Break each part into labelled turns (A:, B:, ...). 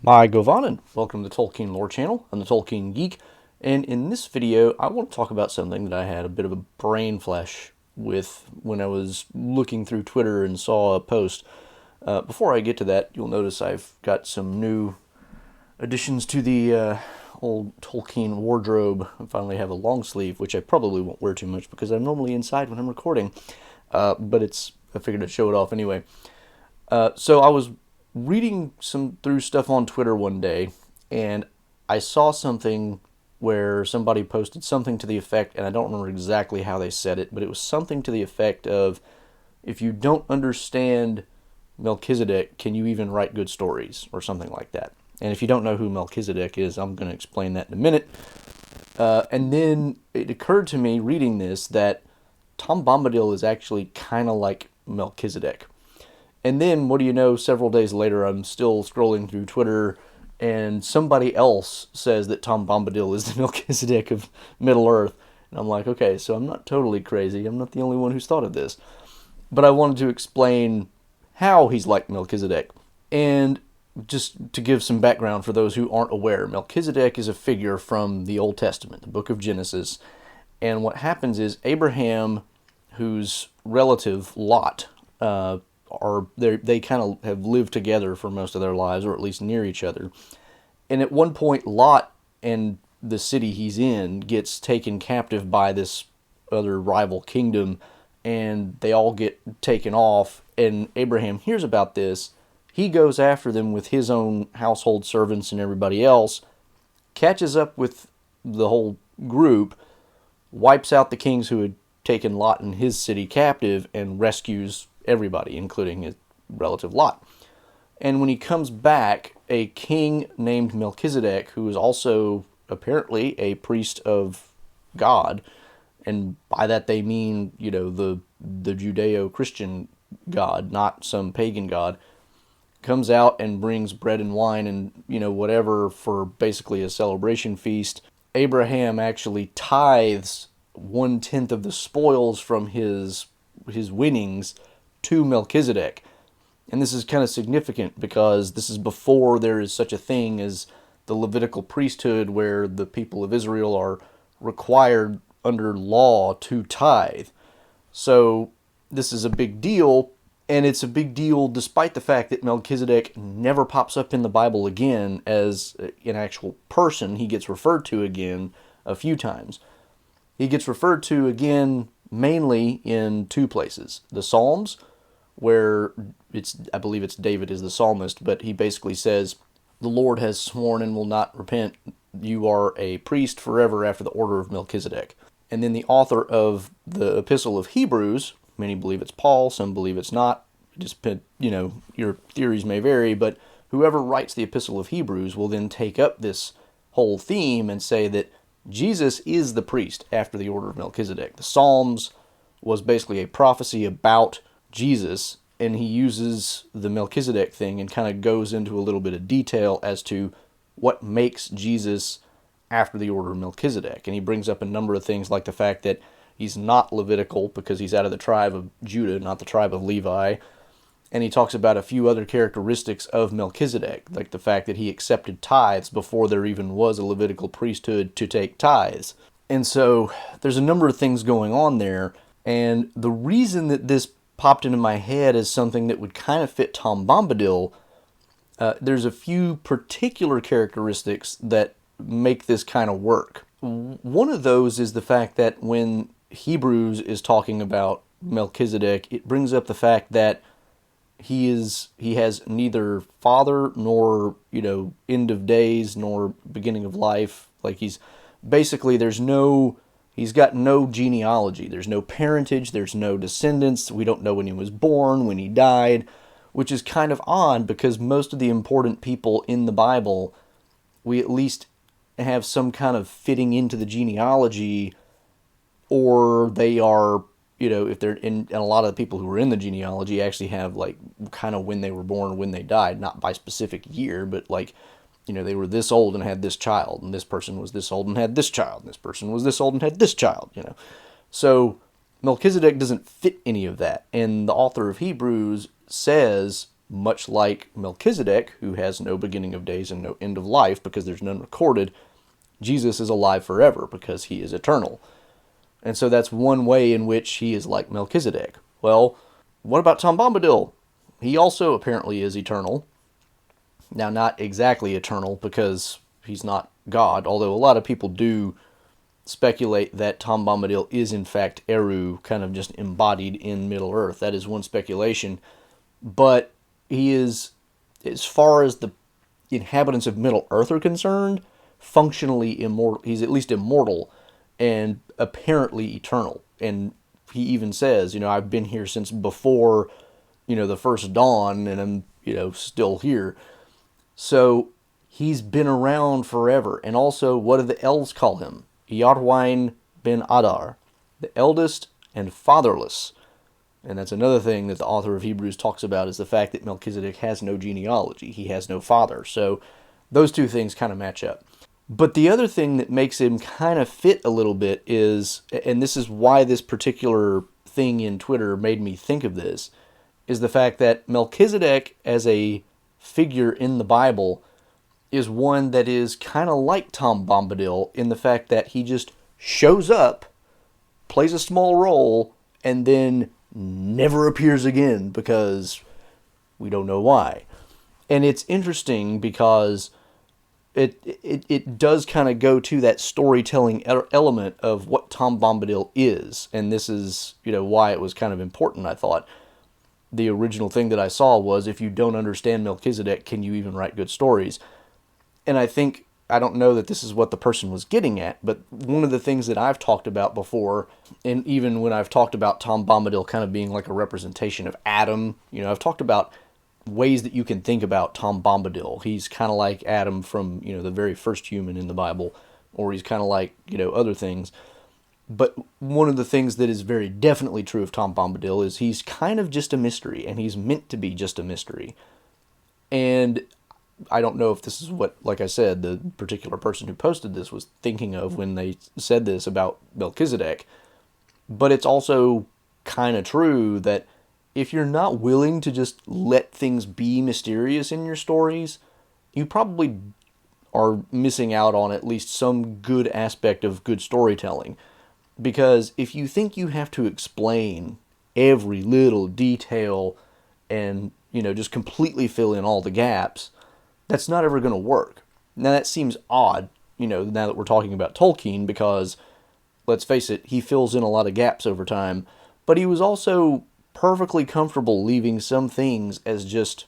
A: Hi, Govanen. Welcome to the Tolkien Lore Channel. I'm the Tolkien Geek, and in this video, I want to talk about something that I had a bit of a brain flash with when I was looking through Twitter and saw a post. Before I get to that, you'll notice I've got some new additions to the old Tolkien wardrobe. I finally have a long sleeve, which I probably won't wear too much because I'm normally inside when I'm recording, but I figured I'd show it off anyway. So I was reading through stuff on Twitter one day, and I saw something where somebody posted something to the effect, and I don't remember exactly how they said it, but it was something to the effect of, if you don't understand Melchizedek, can you even write good stories, or something like that. And if you don't know who Melchizedek is, I'm going to explain that in a minute. And then it occurred to me reading this that Tom Bombadil is actually kind of like Melchizedek. And then, what do you know, several days later, I'm still scrolling through Twitter, and somebody else says that Tom Bombadil is the Melchizedek of Middle-earth. And I'm like, okay, so I'm not totally crazy. I'm not the only one who's thought of this. But I wanted to explain how he's like Melchizedek. And just to give some background for those who aren't aware, Melchizedek is a figure from the Old Testament, the book of Genesis. And what happens is Abraham, whose relative Lot, they kind of have lived together for most of their lives, or at least near each other. And at one point, Lot and the city he's in gets taken captive by this other rival kingdom, and they all get taken off. And Abraham hears about this. He goes after them with his own household servants and everybody else, catches up with the whole group, wipes out the kings who had taken Lot and his city captive, and rescues everybody, including his relative Lot. And when he comes back, a king named Melchizedek, who is also apparently a priest of God, and by that they mean, the Judeo-Christian God, not some pagan god, comes out and brings bread and wine and, whatever for basically a celebration feast. Abraham actually tithes 1/10 of the spoils from his winnings to Melchizedek. And this is kind of significant because this is before there is such a thing as the Levitical priesthood, where the people of Israel are required under law to tithe. So this is a big deal, and it's a big deal despite the fact that Melchizedek never pops up in the Bible again as an actual person. He gets referred to again a few times. He gets referred to again mainly in two places. The Psalms, where I believe it's David is the psalmist, but he basically says, "The Lord has sworn and will not repent. You are a priest forever after the order of Melchizedek." And then the author of the Epistle of Hebrews, many believe it's Paul, some believe it's not. Just, your theories may vary, but whoever writes the Epistle of Hebrews will then take up this whole theme and say that Jesus is the priest after the order of Melchizedek. The Psalms was basically a prophecy about Jesus, and he uses the Melchizedek thing and kind of goes into a little bit of detail as to what makes Jesus after the order of Melchizedek. And he brings up a number of things like the fact that he's not Levitical because he's out of the tribe of Judah, not the tribe of Levi. And he talks about a few other characteristics of Melchizedek, like the fact that he accepted tithes before there even was a Levitical priesthood to take tithes. And so there's a number of things going on there. And the reason that this popped into my head as something that would kind of fit Tom Bombadil, there's a few particular characteristics that make this kind of work. One of those is the fact that when Hebrews is talking about Melchizedek, it brings up the fact that he has neither father nor, end of days nor beginning of life. Like he's got no genealogy. There's no parentage. There's no descendants. We don't know when he was born, when he died, which is kind of odd because most of the important people in the Bible, we at least have some kind of fitting into the genealogy, or they are, if they're in, and a lot of the people who are in the genealogy actually have like kind of when they were born, when they died, not by specific year, but like, they were this old and had this child, and this person was this old and had this child, and this person was this old and had this child, So Melchizedek doesn't fit any of that. And the author of Hebrews says much like Melchizedek, who has no beginning of days and no end of life because there's none recorded, Jesus is alive forever because he is eternal. And so that's one way in which he is like Melchizedek. Well, what about Tom Bombadil? He also apparently is eternal. Now, not exactly eternal because he's not God, although a lot of people do speculate that Tom Bombadil is in fact Eru, kind of just embodied in Middle-earth. That is one speculation. But he is, as far as the inhabitants of Middle-earth are concerned, functionally immortal. He's at least immortal and apparently eternal. And he even says, I've been here since before, the first dawn, and I'm, still here. So he's been around forever. And also, what do the elves call him? Iarwain ben Adar, the eldest and fatherless. And that's another thing that the author of Hebrews talks about, is the fact that Melchizedek has no genealogy. He has no father. So those two things kind of match up. But the other thing that makes him kind of fit a little bit is, and this is why this particular thing in Twitter made me think of this, is the fact that Melchizedek as a figure in the Bible is one that is kind of like Tom Bombadil in the fact that he just shows up, plays a small role, and then never appears again because we don't know why. And it's interesting because it does kind of go to that storytelling element of what Tom Bombadil is. And this is, why it was kind of important, I thought. The original thing that I saw was, if you don't understand Melchizedek, can you even write good stories? And I don't know that this is what the person was getting at, but one of the things that I've talked about before, and even when I've talked about Tom Bombadil kind of being like a representation of Adam, I've talked about ways that you can think about Tom Bombadil. He's kind of like Adam from, the very first human in the Bible, or he's kind of like, other things. But one of the things that is very definitely true of Tom Bombadil is he's kind of just a mystery, and he's meant to be just a mystery. And I don't know if this is what, like I said, the particular person who posted this was thinking of when they said this about Melchizedek. But it's also kind of true that if you're not willing to just let things be mysterious in your stories, you probably are missing out on at least some good aspect of good storytelling. Because if you think you have to explain every little detail and, just completely fill in all the gaps, that's not ever going to work. Now, that seems odd, now that we're talking about Tolkien, because, let's face it, he fills in a lot of gaps over time, but he was also perfectly comfortable leaving some things as just,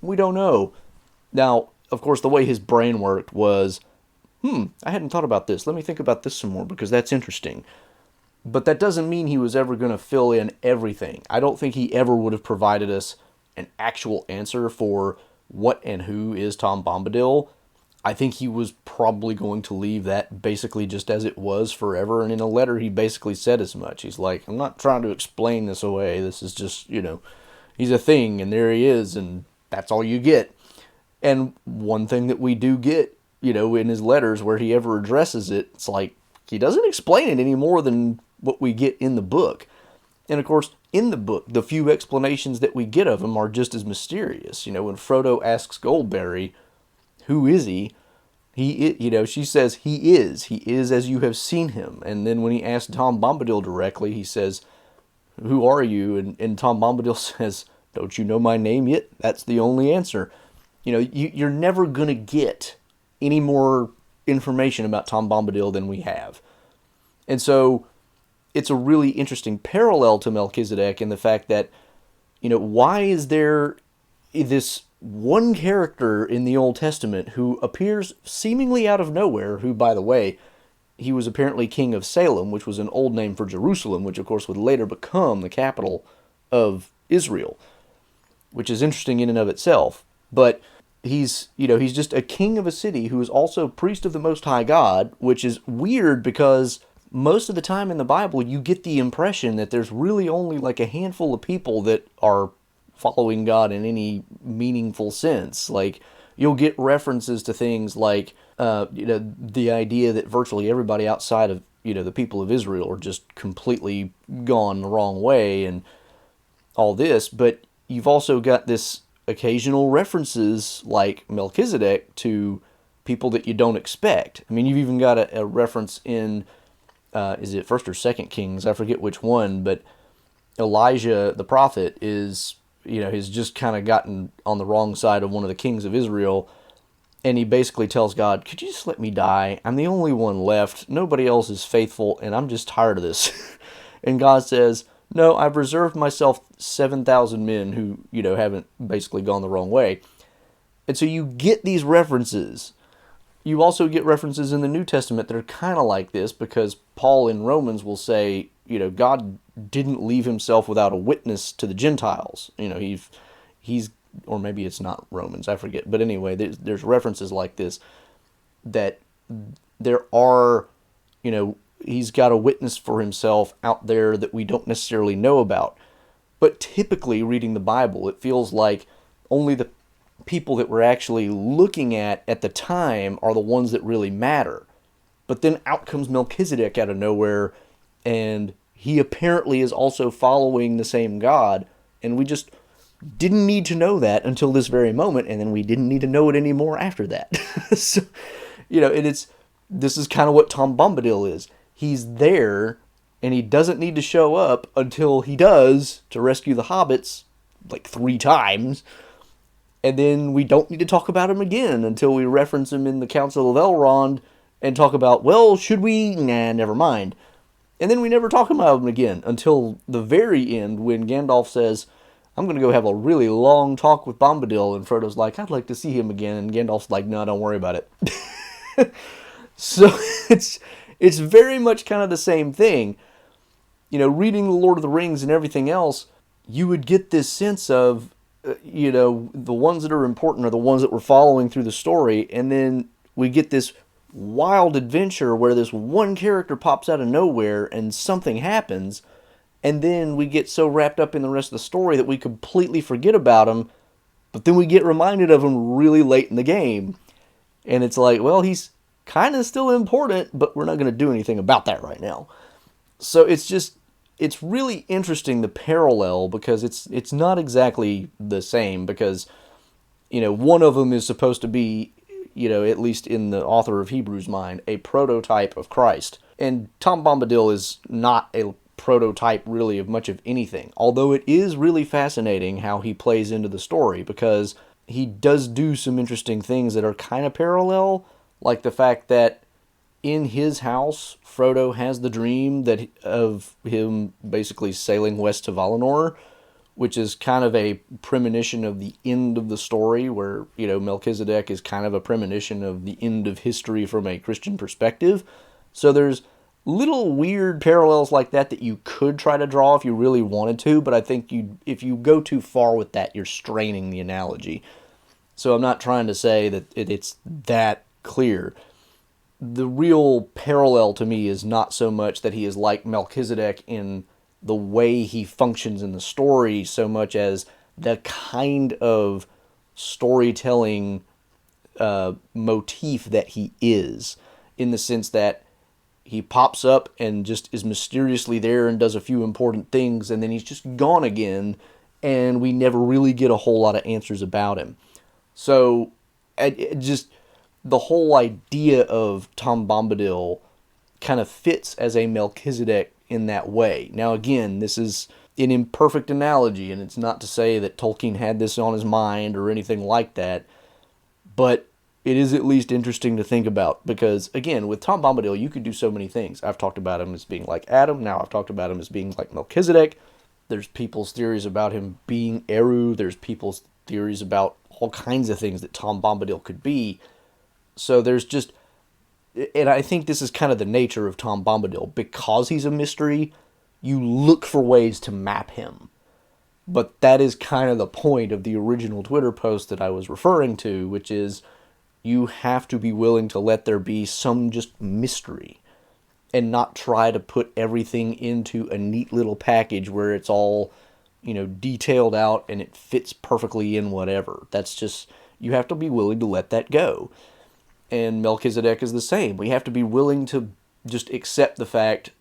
A: we don't know. Now, of course, the way his brain worked was, I hadn't thought about this. Let me think about this some more because that's interesting. But that doesn't mean he was ever going to fill in everything. I don't think he ever would have provided us an actual answer for what and who is Tom Bombadil. I think he was probably going to leave that basically just as it was forever. And in a letter, he basically said as much. He's like, I'm not trying to explain this away. This is just, he's a thing and there he is and that's all you get. And one thing that we do get, in his letters where he ever addresses it, it's like he doesn't explain it any more than what we get in the book. And of course, in the book, the few explanations that we get of him are just as mysterious. When Frodo asks Goldberry, who is he? She says, he is as you have seen him. And then when he asks Tom Bombadil directly, he says, who are you? And Tom Bombadil says, don't you know my name yet? That's the only answer. You're never going to get any more information about Tom Bombadil than we have. And so it's a really interesting parallel to Melchizedek in the fact that, why is there this one character in the Old Testament who appears seemingly out of nowhere, who, by the way, he was apparently king of Salem, which was an old name for Jerusalem, which of course would later become the capital of Israel, which is interesting in and of itself. But he's just a king of a city who is also priest of the Most High God, which is weird because most of the time in the Bible, you get the impression that there's really only like a handful of people that are following God in any meaningful sense. Like, you'll get references to things like, the idea that virtually everybody outside of, the people of Israel are just completely gone the wrong way and all this. But you've also got this occasional references like Melchizedek to people that you don't expect. I mean, you've even got a reference in, is it 1st or 2nd Kings? I forget which one, but Elijah, the prophet, is, has just kind of gotten on the wrong side of one of the kings of Israel, and he basically tells God, could you just let me die? I'm the only one left. Nobody else is faithful, and I'm just tired of this. And God says, no, I've reserved myself 7,000 men who, haven't basically gone the wrong way. And so you get these references. You also get references in the New Testament that are kind of like this, because Paul in Romans will say, God didn't leave himself without a witness to the Gentiles. He's or maybe it's not Romans, I forget. But anyway, there's references like this that there are, he's got a witness for himself out there that we don't necessarily know about. But typically, reading the Bible, it feels like only the people that we're actually looking at the time are the ones that really matter. But then out comes Melchizedek out of nowhere, and he apparently is also following the same God, and we just didn't need to know that until this very moment, and then we didn't need to know it anymore after that. So, and this is kind of what Tom Bombadil is. He's there, and he doesn't need to show up until he does to rescue the hobbits, like 3 times, and then we don't need to talk about him again until we reference him in the Council of Elrond and talk about, well, should we? Nah, never mind. And then we never talk about him again until the very end when Gandalf says, I'm going to go have a really long talk with Bombadil. And Frodo's like, I'd like to see him again. And Gandalf's like, no, don't worry about it. So it's very much kind of the same thing. Reading The Lord of the Rings and everything else, you would get this sense of, the ones that are important are the ones that we're following through the story. And then we get this wild adventure where this one character pops out of nowhere and something happens. And then we get so wrapped up in the rest of the story that we completely forget about him, but then we get reminded of him really late in the game. And it's like, well, he's kind of still important, but we're not going to do anything about that right now. So it's really interesting, the parallel, because it's not exactly the same, because, one of them is supposed to be, at least in the author of Hebrews' mind, a prototype of Christ. And Tom Bombadil is not a prototype really of much of anything, although it is really fascinating how he plays into the story, because he does do some interesting things that are kind of parallel, like the fact that in his house Frodo has the dream of him basically sailing west to Valinor, which is kind of a premonition of the end of the story, where Melchizedek is kind of a premonition of the end of history from a Christian perspective. So there's little weird parallels like that you could try to draw if you really wanted to, but I think if you go too far with that, you're straining the analogy. So I'm not trying to say that it's that clear. The real parallel to me is not so much that he is like Melchizedek in the way he functions in the story, so much as the kind of storytelling motif that he is, in the sense that he pops up and just is mysteriously there and does a few important things, and then he's just gone again, and we never really get a whole lot of answers about him. So, the whole idea of Tom Bombadil kind of fits as a Melchizedek in that way. Now, again, this is an imperfect analogy, and it's not to say that Tolkien had this on his mind or anything like that, but it is at least interesting to think about, because, again, with Tom Bombadil, you could do so many things. I've talked about him as being like Adam. Now I've talked about him as being like Melchizedek. There's people's theories about him being Eru. There's people's theories about all kinds of things that Tom Bombadil could be. So there's just... And I think this is kind of the nature of Tom Bombadil. Because he's a mystery, you look for ways to map him. But that is kind of the point of the original Twitter post that I was referring to, which is... you have to be willing to let there be some just mystery and not try to put everything into a neat little package where it's all, detailed out and it fits perfectly in whatever. That's just, you have to be willing to let that go. And Melchizedek is the same. We have to be willing to just accept the fact,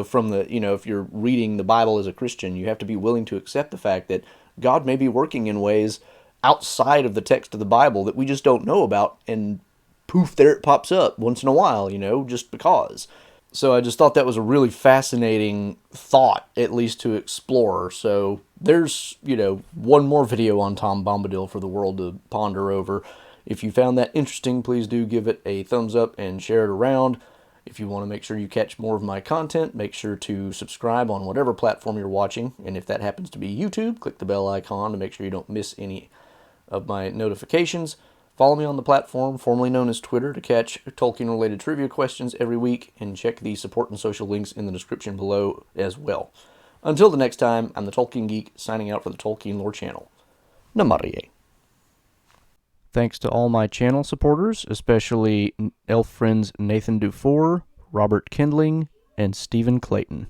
A: from the, if you're reading the Bible as a Christian, you have to be willing to accept the fact that God may be working in ways outside of the text of the Bible that we just don't know about, and poof, there it pops up once in a while, just because. So I just thought that was a really fascinating thought, at least to explore. So there's, one more video on Tom Bombadil for the world to ponder over. If you found that interesting, please do give it a thumbs up and share it around. If you want to make sure you catch more of my content, make sure to subscribe on whatever platform you're watching. And if that happens to be YouTube, click the bell icon to make sure you don't miss any of my notifications. Follow me on the platform formerly known as Twitter to catch Tolkien-related trivia questions every week, and check the support and social links in the description below as well. Until the next time, I'm the Tolkien Geek, signing out for the Tolkien Lore Channel. Namarie. Thanks to all my channel supporters, especially elf friends Nathan Dufour, Robert Kindling, and Stephen Clayton.